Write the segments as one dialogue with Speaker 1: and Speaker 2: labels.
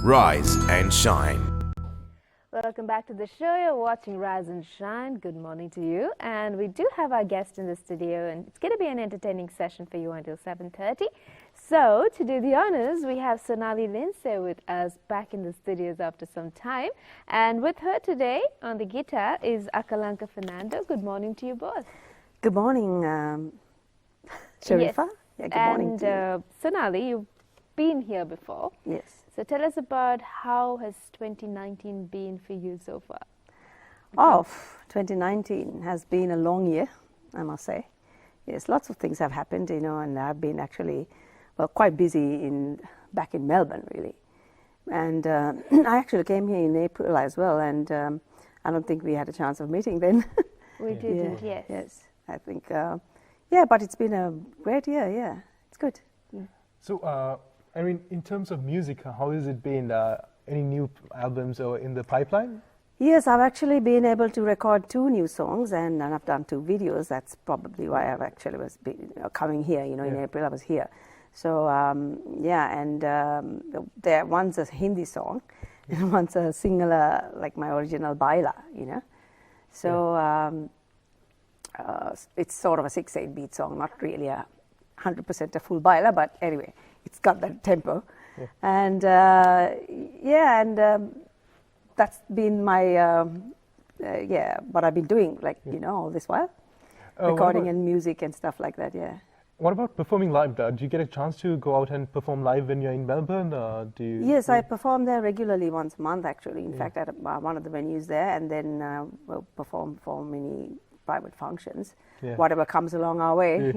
Speaker 1: Rise and Shine.
Speaker 2: Welcome back to the show. You're watching Rise and Shine. Good morning to you. And we do have our guest in the studio, and it's going to be an entertaining session for you until 7:30. So, to do the honors, we have Sonali Lindsay with us back in the studios after some time. And with her today on the guitar is Akalanka Fernando. Good morning to you both.
Speaker 3: Good morning, Shareefa.
Speaker 2: Yes.
Speaker 3: Yeah, good morning to you.
Speaker 2: Sonali, you've been here before.
Speaker 3: Yes.
Speaker 2: So tell us about how has 2019 been for you so far?
Speaker 3: 2019 has been a long year, I must say. Yes, lots of things have happened, and I've been actually, quite busy back in Melbourne, really. And I actually came here in April as well, and I don't think we had a chance of meeting then.
Speaker 2: We didn't, yes.
Speaker 3: Yes, I think, but it's been a great year, yeah. It's good.
Speaker 2: Mm.
Speaker 4: So, in terms of music, how has it been? Any new albums or in the pipeline?
Speaker 3: Yes, I've actually been able to record 2 new songs, and I've done 2 videos. That's probably why I've actually was coming here. In April I was here. So there one's a Hindi song, and one's a singular, like my original Baila. So it's sort of a 6/8 beat song, not really 100% a full Baila, but anyway. It's got that tempo, and that's been my what I've been doing, all this while, recording and music and stuff like that. Yeah.
Speaker 4: What about performing live? Do you get a chance to go out and perform live when you're in Melbourne? Or do you?
Speaker 3: Yes, I perform there regularly once a month, actually. In fact, at one of the venues there, and then we'll perform for many private functions, whatever comes along our way.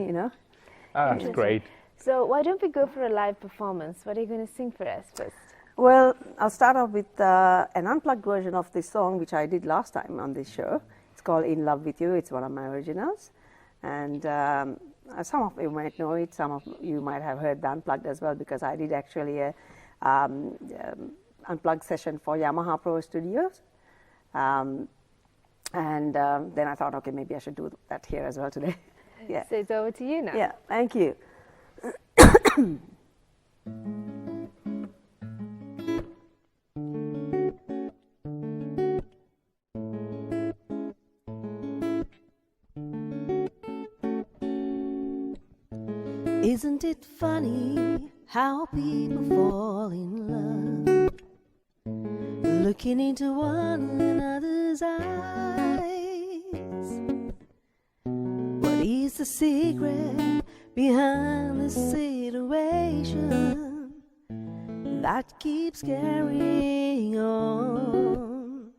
Speaker 4: That's great.
Speaker 2: So why don't we go for a live performance? What are you going to sing for us first?
Speaker 3: Well, I'll start off with an unplugged version of this song, which I did last time on this show. It's called In Love With You. It's one of my originals. And some of you might know it. Some of you might have heard the unplugged as well, because I did actually a unplugged session for Yamaha Pro Studios. And then I thought, okay, maybe I should do that here as well today. Yeah.
Speaker 2: So it's over to you now.
Speaker 3: Yeah, thank you.
Speaker 5: Isn't it funny how people fall in love, looking into one another's eyes? What is the secret behind this situation that keeps carrying on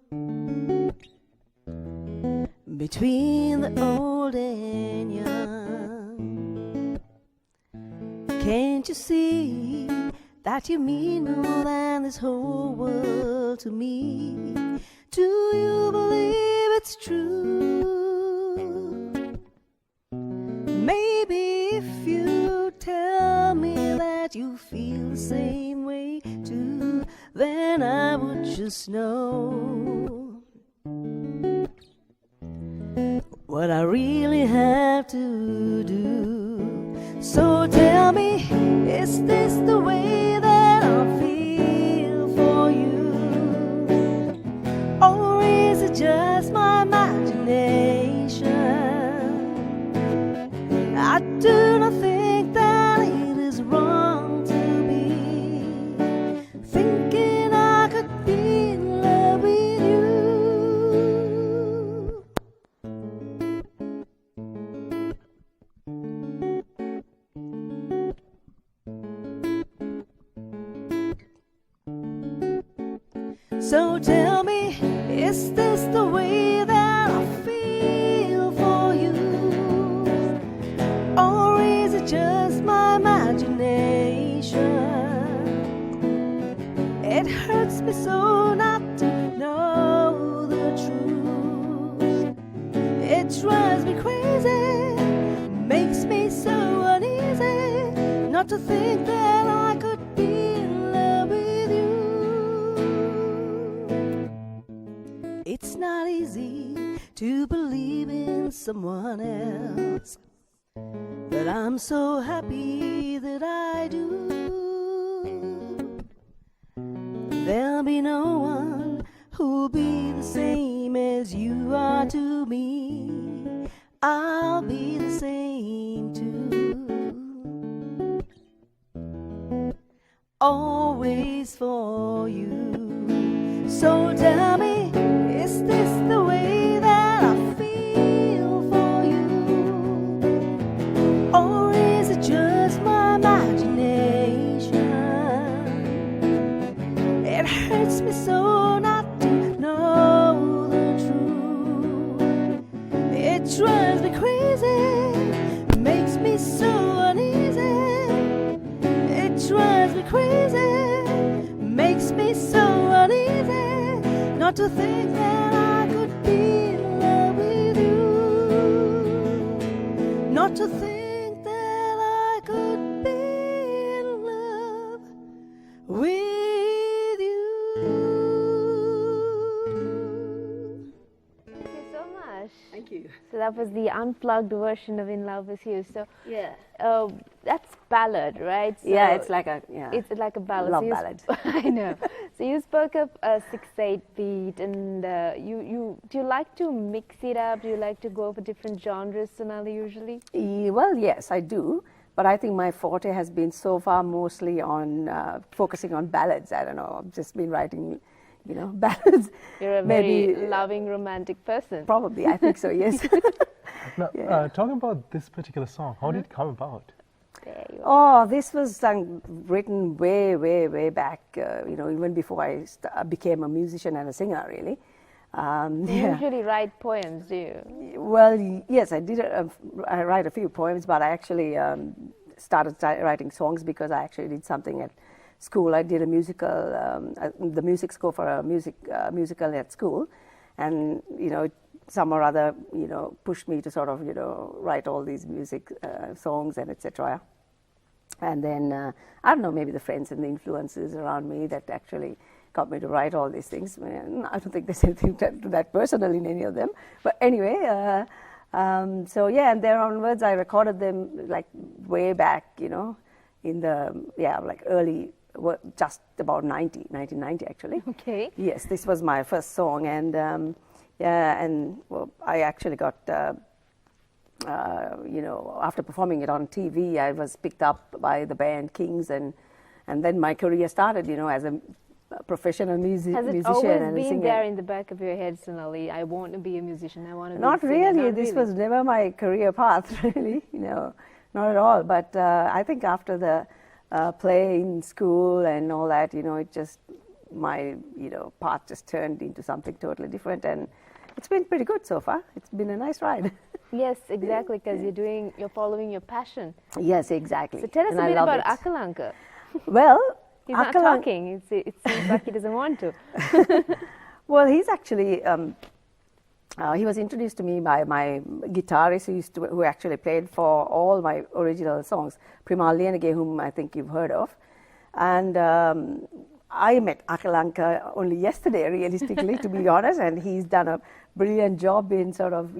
Speaker 5: between the old and young? Can't you see that you mean more than this whole world to me? Do you believe it's true? Maybe if you tell me that you feel the same way too, then I would just know what I really have to do. So tell me, is this the way that I feel for you? Or is it just my imagination? I do not think that it is wrong to be thinking I could be in love with you. So tell me, is this the way that I feel for you? Or is it just my imagination? It hurts me so not to know the truth. It drives me crazy, makes me so uneasy not to think that I could be in love with you. It's not easy to believe in someone else, but I'm so happy that I do. there'll be no one who'll be the same as you are to me. I'll be the same too, always for you. So tell me, is this the way that I feel for you? Or is it just my imagination? It hurts me so not to know the truth. It drives me crazy, makes me so uneasy. It drives me crazy, makes me so uneasy, not to think that I could be in love with you, not to think that I could be in love with you.
Speaker 2: Thank you so much.
Speaker 3: Thank you.
Speaker 2: So that was the unplugged version of In Love With You. So
Speaker 3: Yeah.
Speaker 2: that's ballad, right? So
Speaker 3: Yeah, it's like a
Speaker 2: it's like a ballad.
Speaker 3: love
Speaker 2: So you
Speaker 3: ballad.
Speaker 2: I know. So you spoke of a 6/8 beat, and you do you like to mix it up? Do you like to go for different genres, Sonali, usually?
Speaker 3: Well, yes, I do. But I think my forte has been so far mostly on focusing on ballads. I don't know. I've just been writing, ballads.
Speaker 2: You're a
Speaker 3: Maybe,
Speaker 2: very loving, romantic person.
Speaker 3: Probably, I think so. Yes.
Speaker 4: Now,
Speaker 3: Yeah.
Speaker 4: talking about this particular song, how did it come about?
Speaker 2: There you are.
Speaker 3: Oh, this was written way, way, way back. Even before I became a musician and a singer, really.
Speaker 2: You usually write poems, do you?
Speaker 3: Well, yes, I did. I write a few poems, but I actually started writing songs because I actually did something at school. I did a musical, the music score for a musical at school, and some or other, pushed me to sort of, write all these music songs and etc. And then I don't know, maybe the friends and the influences around me that actually got me to write all these things. I don't think there's anything that personal in any of them. But anyway, so yeah, and there onwards I recorded them like way back, in the, like early, just about 1990 actually.
Speaker 2: Okay.
Speaker 3: Yes, this was my first song, and I actually got, after performing it on TV, I was picked up by the band Kings, and then my career started, as a professional musician
Speaker 2: Has it
Speaker 3: and
Speaker 2: always
Speaker 3: a
Speaker 2: been
Speaker 3: singer.
Speaker 2: there in the back of your head, Sonali? I want to be a musician. I want to be
Speaker 3: Not
Speaker 2: a singer.
Speaker 3: really.
Speaker 2: Not
Speaker 3: This
Speaker 2: really.
Speaker 3: was never my career path, really. Not at all. But I think after the play in school and all that, it just my path just turned into something totally different, and it's been pretty good so far. It's been a nice ride.
Speaker 2: Yes, exactly, because you're following your passion.
Speaker 3: Yes, exactly.
Speaker 2: So tell us
Speaker 3: And
Speaker 2: a
Speaker 3: I
Speaker 2: bit
Speaker 3: love
Speaker 2: about
Speaker 3: it.
Speaker 2: Akalanka.
Speaker 3: Well,
Speaker 2: He's not
Speaker 3: Akalan-
Speaker 2: talking. It seems like he doesn't want to.
Speaker 3: Well, he's actually, he was introduced to me by my guitarist who actually played for all my original songs, Primal Lienage, whom I think you've heard of. And I met Akalanka only yesterday, realistically, to be honest, and he's done a brilliant job in sort of,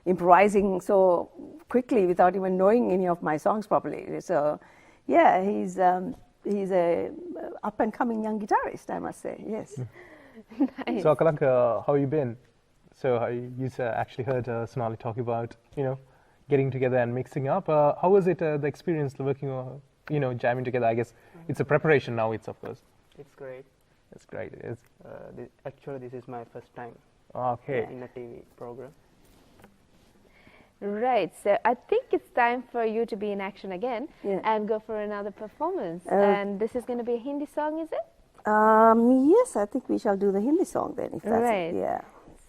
Speaker 3: improvising so quickly without even knowing any of my songs properly. So, yeah, he's a up-and-coming young guitarist, I must say, yes.
Speaker 2: Nice.
Speaker 4: So, Akalanka, how you been? So, you actually heard Sonali talk about, getting together and mixing up. How was it, the experience working, jamming together? I guess it's a preparation now, of course.
Speaker 6: It's great.
Speaker 4: It's great. It's,
Speaker 6: Actually, this is my first time
Speaker 4: okay.
Speaker 6: in a TV program.
Speaker 2: Right, so I think it's time for you to be in action again
Speaker 3: Yeah.
Speaker 2: and go for another performance. And this is going to be a Hindi song, is it?
Speaker 3: Yes, I think we shall do the Hindi song then, if that's
Speaker 2: Right.
Speaker 3: it. Yeah.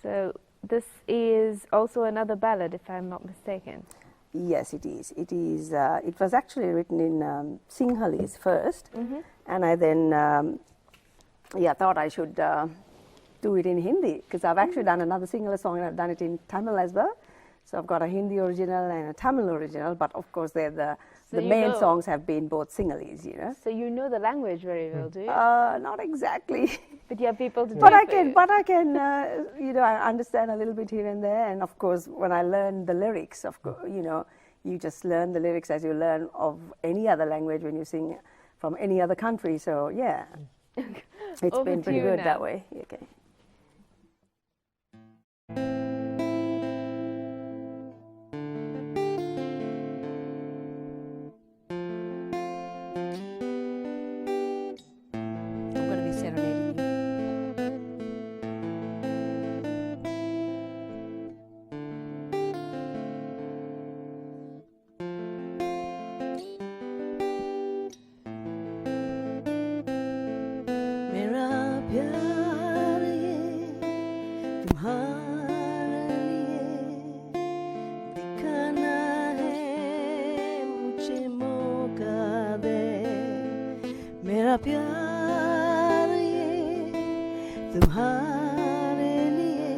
Speaker 2: So this is also another ballad, if I'm not mistaken.
Speaker 3: Yes, it is. It is. It was actually written in Sinhalese first, and I then, thought I should do it in Hindi because I've actually done another singular song and I've done it in Tamil as well. So I've got a Hindi original and a Tamil original, but of course they're the
Speaker 2: So you
Speaker 3: main
Speaker 2: know-
Speaker 3: songs have been both Sinhalese,
Speaker 2: So you know the language very well, do you?
Speaker 3: Not exactly.
Speaker 2: But you have people to do
Speaker 3: But
Speaker 2: it
Speaker 3: I
Speaker 2: for
Speaker 3: can,
Speaker 2: you.
Speaker 3: but I can, I understand a little bit here and there. And of course, when I learn the lyrics, you just learn the lyrics as you learn of any other language when you sing from any other country. So yeah. It's
Speaker 2: Over
Speaker 3: been
Speaker 2: to
Speaker 3: pretty
Speaker 2: you
Speaker 3: good
Speaker 2: now.
Speaker 3: that way. Okay. I'm going to be serenading you.
Speaker 5: मेरा प्यार ये तुम्हारे लिए दिखाना है मुझे मौका दे मेरा प्यार ये तुम्हारे लिए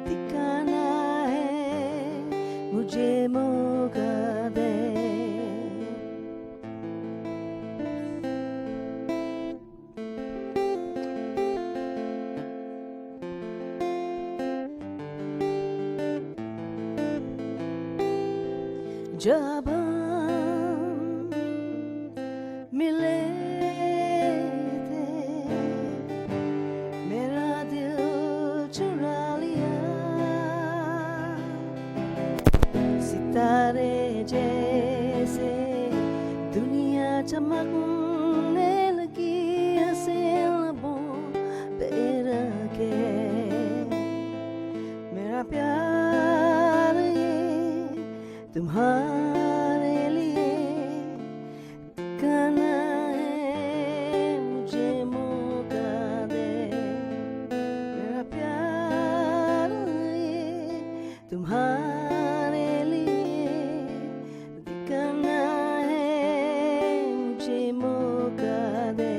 Speaker 5: दिखाना है मुझे मौका दे जब हम मिले थे मेरा दिल चुरा लिया सितारे जैसे दुनिया चमकने लगी हंसे लबों पे रखे मेरा प्यार ये तुम्हारे लिए दिखाना है मुझे मौका दे मेरा प्यार ये तुम्हारे लिए दिखाना है मुझे मौका दे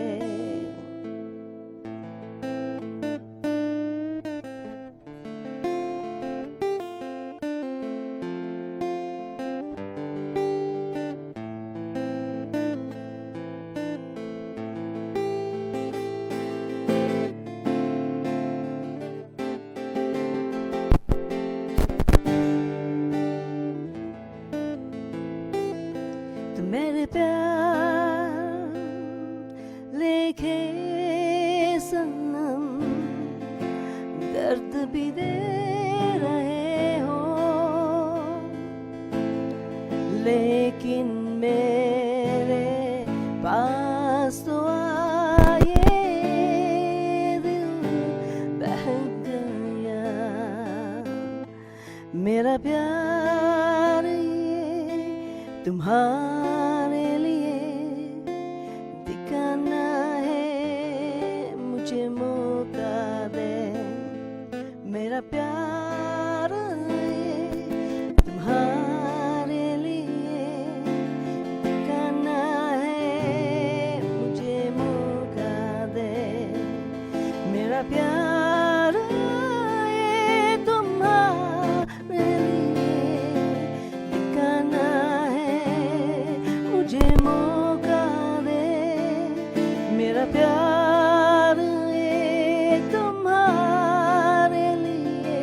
Speaker 5: तो मेरे प्यार लेके सनम दर्द भी दे रहे हो लेकिन मेरे पास तो आए दिल बहक गया मेरा प्यार ये तुम्हारे लिए दिखाना है मुझे मौका दे मेरा प्यार ये तुम्हारे लिए दिखाना है मुझे मौका दे मेरा प्यार ये तुम्हारे लिए दिखाना है मुझे मौका दे मेरा प्यार ये तुम्हारे लिए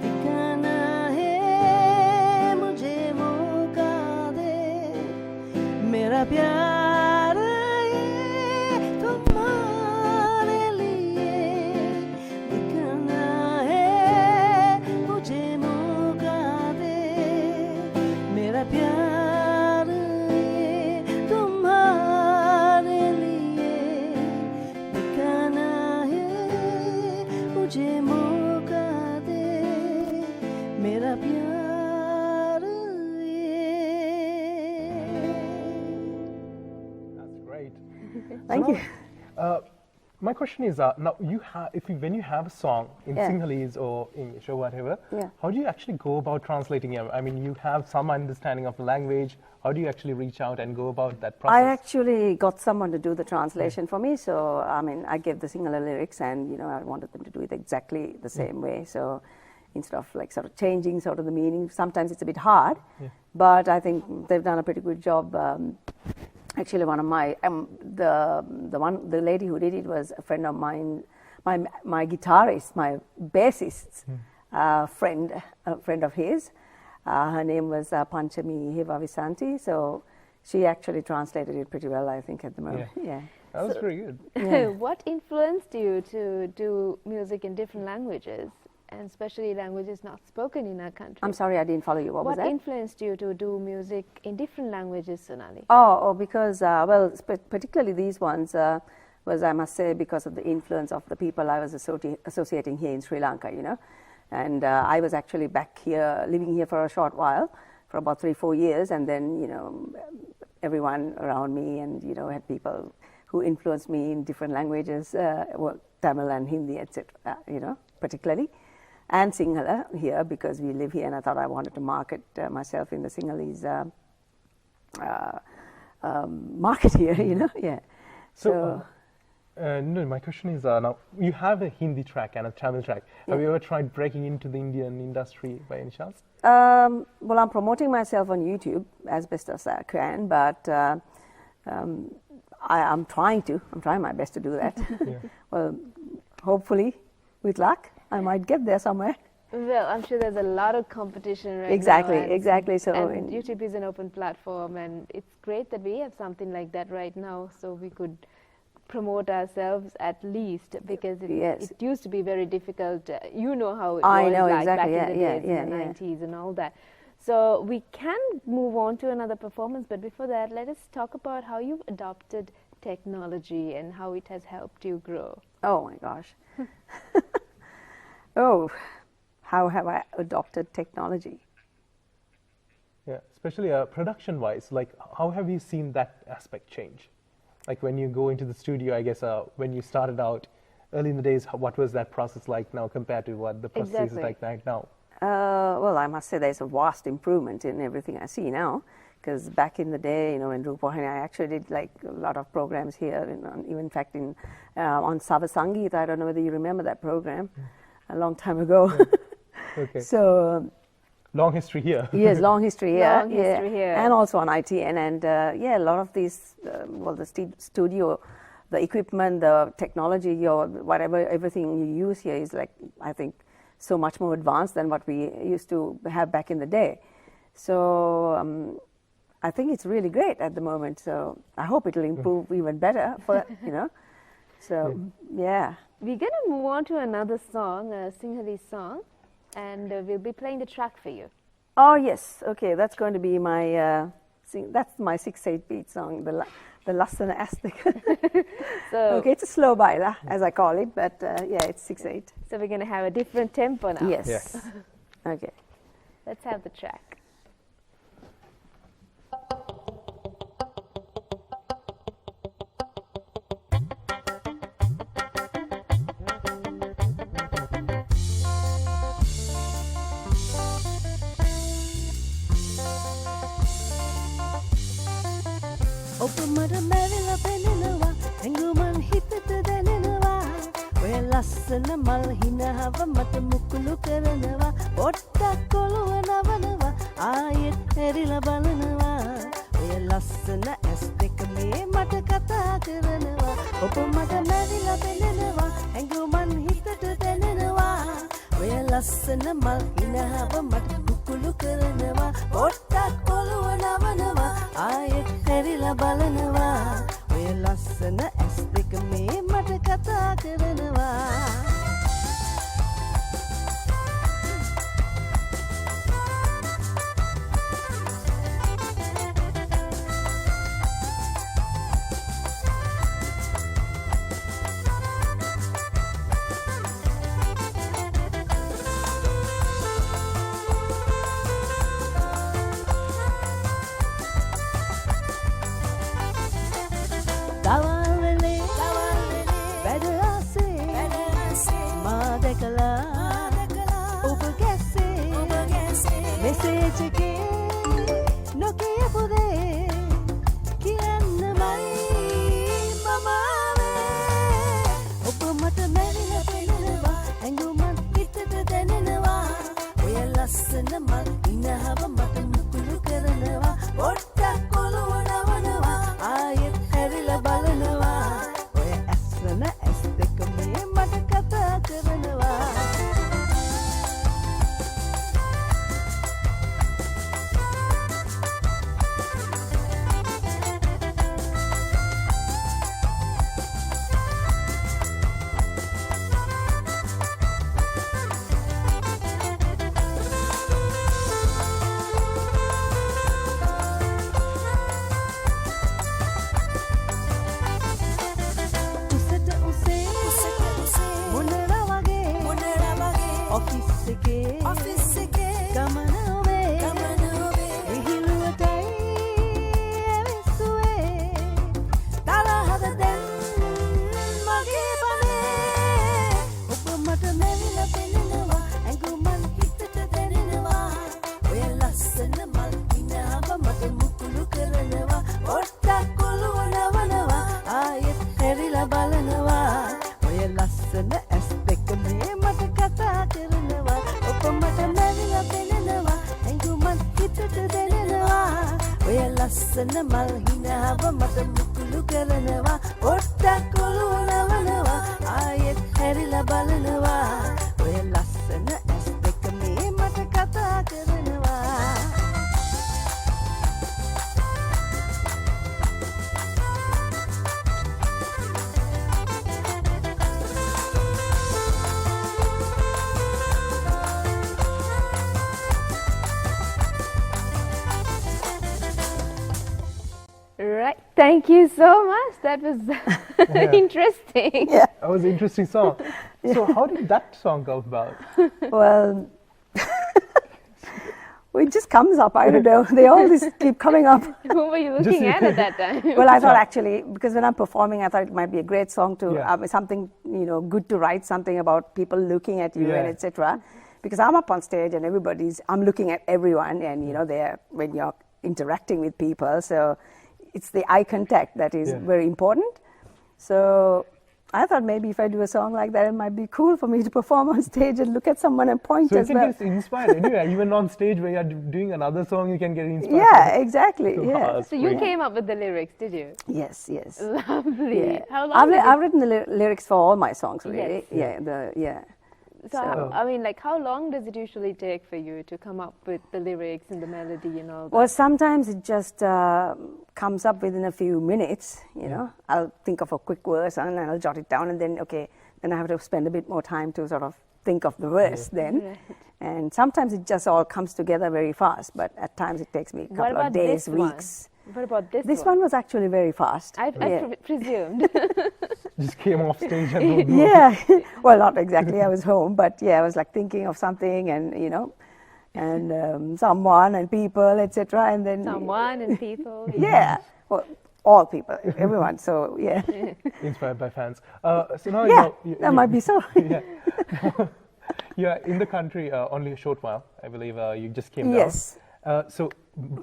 Speaker 5: दिखाना है मुझे मौका दे मेरा प्यार ये तुम्हारे लिए दिखाना है मुझे मौका दे मेरा प्यार ये तुम्हारे लिए दिखाना है मुझे मौका दे मेरा प्यार
Speaker 4: That's great.
Speaker 3: Thank you.
Speaker 4: My question is, now when you have a song in
Speaker 3: Yeah.
Speaker 4: Sinhalese or English or whatever,
Speaker 3: Yeah.
Speaker 4: how do you actually go about translating it? I mean, you have some understanding of the language. How do you actually reach out and go about that process?
Speaker 3: I actually got someone to do the translation for me. So, I mean, I gave the Sinhala lyrics and, you know, I wanted them to do it exactly the same way. So, instead of like sort of changing sort of the meaning, sometimes it's a bit hard.
Speaker 4: Yeah.
Speaker 3: But I think they've done a pretty good job. Actually, one of my, the lady who did it was a friend of mine, my guitarist, my bassist's friend, a friend of his. Her name was Panchami Hevavisanti. So she actually translated it pretty well, I think, at the moment. Yeah.
Speaker 4: That was very good.
Speaker 2: What influenced you to do music in different languages, and especially languages not spoken in our country?
Speaker 3: I'm sorry, I didn't follow you. What was
Speaker 2: What
Speaker 3: that?
Speaker 2: influenced you to do music in different languages, Sonali?
Speaker 3: Because, particularly these ones was, I must say, because of the influence of the people I was associating here in Sri Lanka, you know. And I was actually back here, living here for a short while, for about 3-4 years, and then, you know, everyone around me and, you know, had people who influenced me in different languages, Tamil and Hindi, etc., you know, particularly. And Sinhala here, because we live here, and I thought I wanted to market myself in the Sinhalese market here, you know, yeah.
Speaker 4: So, no, my question is, now, you have a Hindi track and a Tamil track. Have you ever tried breaking into the Indian industry by any chance?
Speaker 3: Well, I'm promoting myself on YouTube as best as I can, but I'm trying my best to do that. Well, hopefully, with luck, I might get there somewhere.
Speaker 2: Well, I'm sure there's a lot of competition right now.
Speaker 3: Exactly. So,
Speaker 2: and YouTube is an open platform, and it's great that we have something like that right now, so we could promote ourselves at least, because it used to be very difficult. You know how it was like back in the days in the 90s and all that. So we can move on to another performance, but before that, let us talk about how you've adopted technology and how it has helped you grow.
Speaker 3: Oh my gosh. How have I adopted technology?
Speaker 4: Yeah, especially production-wise, like how have you seen that aspect change? Like when you go into the studio, I guess when you started out early in the days, what was that process like now compared to what the process is like right now?
Speaker 3: Well, I must say there's a vast improvement in everything I see now. Because back in the day, you know, in Rupavahini, I actually did like a lot of programs here. Even in fact, on Sava Sangeet, I don't know whether you remember that program, a long time ago.
Speaker 4: Okay.
Speaker 3: So.
Speaker 4: Long history here.
Speaker 3: Yes, long history here.
Speaker 2: Long history here.
Speaker 3: And also on ITN. And a lot of these, the studio, the equipment, the technology, whatever, everything you use here is like, I think, so much more advanced than what we used to have back in the day. So I think it's really great at the moment. So I hope it'll improve even better for, you know. So, yeah.
Speaker 2: We're going to move on to another song, a Sinhalese song, and we'll be playing the track for you.
Speaker 3: Oh, yes. Okay, that's going to be my, that's my 6/8 beat song, the Lassana Astic.
Speaker 2: So,
Speaker 3: okay, it's a slow baila, as I call it, but yeah, it's 6/8.
Speaker 2: So we're going to have a different tempo now.
Speaker 3: Yes. Okay.
Speaker 2: Let's have the track.
Speaker 5: ඔපමට මැවිලා පෙනෙනවා ඇඟුමන් හිතට දැනෙනවා ඔය ලස්සන මල් හිනහව මට මුකුළු කරනවා පොට්ටක් කොළුව නවනවා ආයෙත් හැරිලා බලනවා ඔය ලස්සන ඇස් දෙක මේ මට කතා කරනවා ඔපමට මැවිලා පෙනෙනවා ඇඟුමන් හිතට දැනෙනවා ඔය ලස්සන මල් හිනහව මට මුකුළු කරනවා පොට්ටක් කොළුව නවනවා ආයෙත් හැරිලා බලනවා ඔය ලස්සන ඇස් දෙක මේ මට කතා කරනවා office එකේ ගමන ඔබේ විහිළුවටයි ඇවිස්සුවේ තරහද දැන් මගේ බනේ ඔබ මට නැවිලා පෙනෙනවා ඇඟුමන් හිතට දැනෙනවා ඔය ලස්සන මල් ඉනාව මට මුකුළු කරනවා ඔට්ටක් ඔළුව නවනවා ආයෙත් හැරිලා බලනවා ඔය ලස්සන ඇස් දෙක මේ මට කතා කරනවා ඔබ මට නැවිලා පෙනෙනවා ඇඟුමන් හිතට දැනෙනවා ඔය ලස්සන මල් හිනාව මට මුකුළු කරනවා ඔට්ටක් ඔළුව නවනවා ආයෙත් හැරිලා බලනවා ඔය ලස්සන ඇස් දෙක මේ මට කතා කරනවා
Speaker 2: Right. Thank you so much. That was interesting.
Speaker 3: Yeah.
Speaker 4: That was an interesting song. So how did that song come about?
Speaker 3: Well, it just comes up. I don't know. They all just keep coming up.
Speaker 2: Who were you looking at that time?
Speaker 3: Well, I thought actually, because when I'm performing, I thought it might be a great song to
Speaker 4: Yeah.
Speaker 3: something, good to write something about people looking at you and
Speaker 4: Yeah.
Speaker 3: etc. Because I'm up on stage and I'm looking at everyone, and they're when you're interacting with people, so it's the eye contact that is
Speaker 4: Yeah.
Speaker 3: very important. So I thought maybe if I do a song like that, it might be cool for me to perform on stage and look at someone and point
Speaker 4: So you
Speaker 3: as
Speaker 4: can
Speaker 3: well.
Speaker 4: get inspired anywhere, even on stage where you're doing another song, you can get inspired.
Speaker 3: Yeah, exactly.
Speaker 4: Wow,
Speaker 3: Yeah.
Speaker 4: that's
Speaker 2: So you
Speaker 4: great.
Speaker 2: came up with the lyrics, did you?
Speaker 3: Yes, yes.
Speaker 2: Lovely.
Speaker 3: Yeah.
Speaker 2: How long? did
Speaker 3: I've written the lyrics for all my songs, really.
Speaker 2: Yes.
Speaker 3: Yeah.
Speaker 2: So, I mean, like, how long does it usually take for you to come up with the lyrics and the melody and all that?
Speaker 3: Well, sometimes it just comes up within a few minutes, I'll think of a quick verse and I'll jot it down, and then I have to spend a bit more time to sort of think of the verse then.
Speaker 2: Right.
Speaker 3: And sometimes it just all comes together very fast, but at times it takes me a
Speaker 2: What
Speaker 3: couple
Speaker 2: about
Speaker 3: of days,
Speaker 2: this one?
Speaker 3: weeks.
Speaker 2: What about this
Speaker 3: This one was actually very fast.
Speaker 2: I presumed.
Speaker 4: Just came off stage and wrote
Speaker 3: Yeah, well, not exactly. I was home, but I was like thinking of something, and and someone and people, etc. And then
Speaker 2: Someone and people.
Speaker 3: yeah, well, all people, everyone. So yeah,
Speaker 4: inspired by fans. So now
Speaker 3: yeah,
Speaker 4: you
Speaker 3: that might be so.
Speaker 4: Yeah. You're in the country only a short while, I believe. You just came down.
Speaker 3: Yes.
Speaker 4: So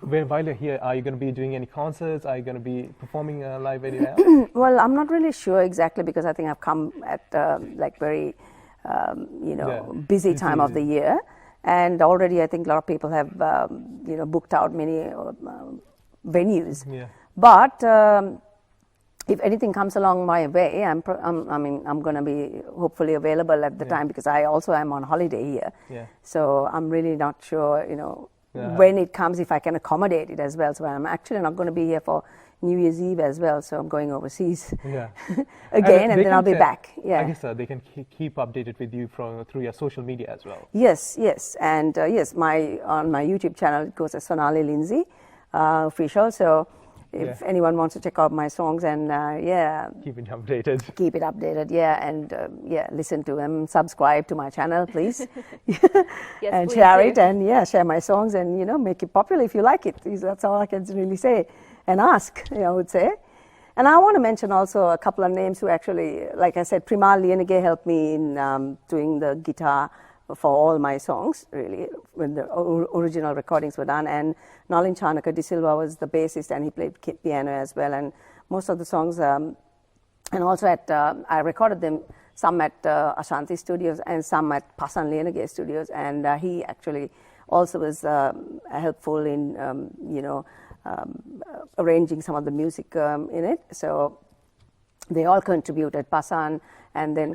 Speaker 4: while you're here, are you going to be doing any concerts? Are you going to be performing live anywhere else?
Speaker 3: Well, I'm not really sure exactly, because I think I've come at like very busy time of the year, and already I think a lot of people have booked out many venues.
Speaker 4: Yeah.
Speaker 3: But if anything comes along my way, I'm going to be hopefully available at the time, because I also am on holiday here.
Speaker 4: Yeah.
Speaker 3: So I'm really not sure,
Speaker 4: Yeah.
Speaker 3: when it comes, if I can accommodate it as well. So I'm actually not going to be here for New Year's Eve as well. So I'm going overseas
Speaker 4: Yeah.
Speaker 3: again, and
Speaker 4: they
Speaker 3: then I'll
Speaker 4: can
Speaker 3: be
Speaker 4: say-
Speaker 3: back. Yeah.
Speaker 4: I guess they can keep updated with you through your social media as well.
Speaker 3: Yes, and yes, on my YouTube channel it goes as Sonali Lindsay official. So if anyone wants to check out my songs and
Speaker 4: Keep it updated.
Speaker 3: keep it updated, and listen to them, subscribe to my channel, please, and
Speaker 2: please
Speaker 3: share
Speaker 2: do.
Speaker 3: it, and share my songs, and make it popular if you like it. That's all I can really say and ask. I would say. And I want to mention also a couple of names who actually, like I said, Primal Lienige helped me in doing the guitar for all my songs, really, when the original recordings were done. And Nalin Chanaka De Silva was the bassist, and he played piano as well. And most of the songs, and also I recorded them, some at Ashanti Studios and some at Pasan Lienige Studios. And he actually also was helpful in, arranging some of the music in it. So they all contributed, Pasan, and then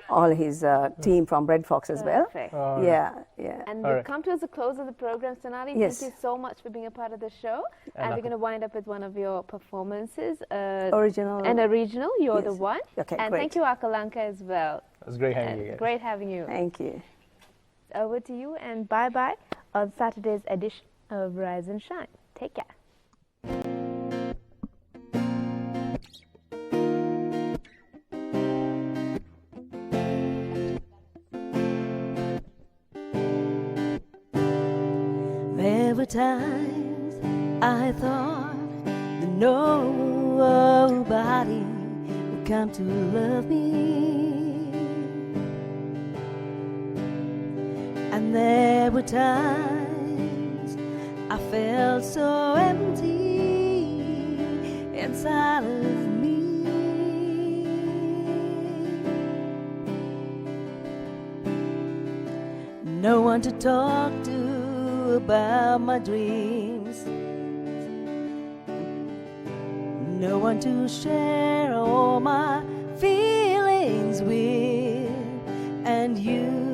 Speaker 3: all his team from Red Fox as well.
Speaker 2: Perfect.
Speaker 3: Yeah.
Speaker 2: And
Speaker 4: All
Speaker 2: we've
Speaker 4: right.
Speaker 2: come to the close of the program, Sonali.
Speaker 3: Yes.
Speaker 2: Thank you so much for being a part of the show. And we're
Speaker 4: okay.
Speaker 2: going to wind up with one of your performances.
Speaker 3: Original.
Speaker 2: And original, you're the
Speaker 3: Yes.
Speaker 2: one.
Speaker 3: Okay,
Speaker 2: and
Speaker 3: great.
Speaker 2: thank you, Akalanka, as well.
Speaker 4: It was great having you guys.
Speaker 2: Great having you.
Speaker 3: Thank you.
Speaker 2: Over to you, and bye-bye on Saturday's edition of Rise and Shine. Take care.
Speaker 5: There were times I thought that nobody would come to love me, and there were times I felt so empty inside of me. No one to talk to about my dreams, no one to share all my feelings with, and you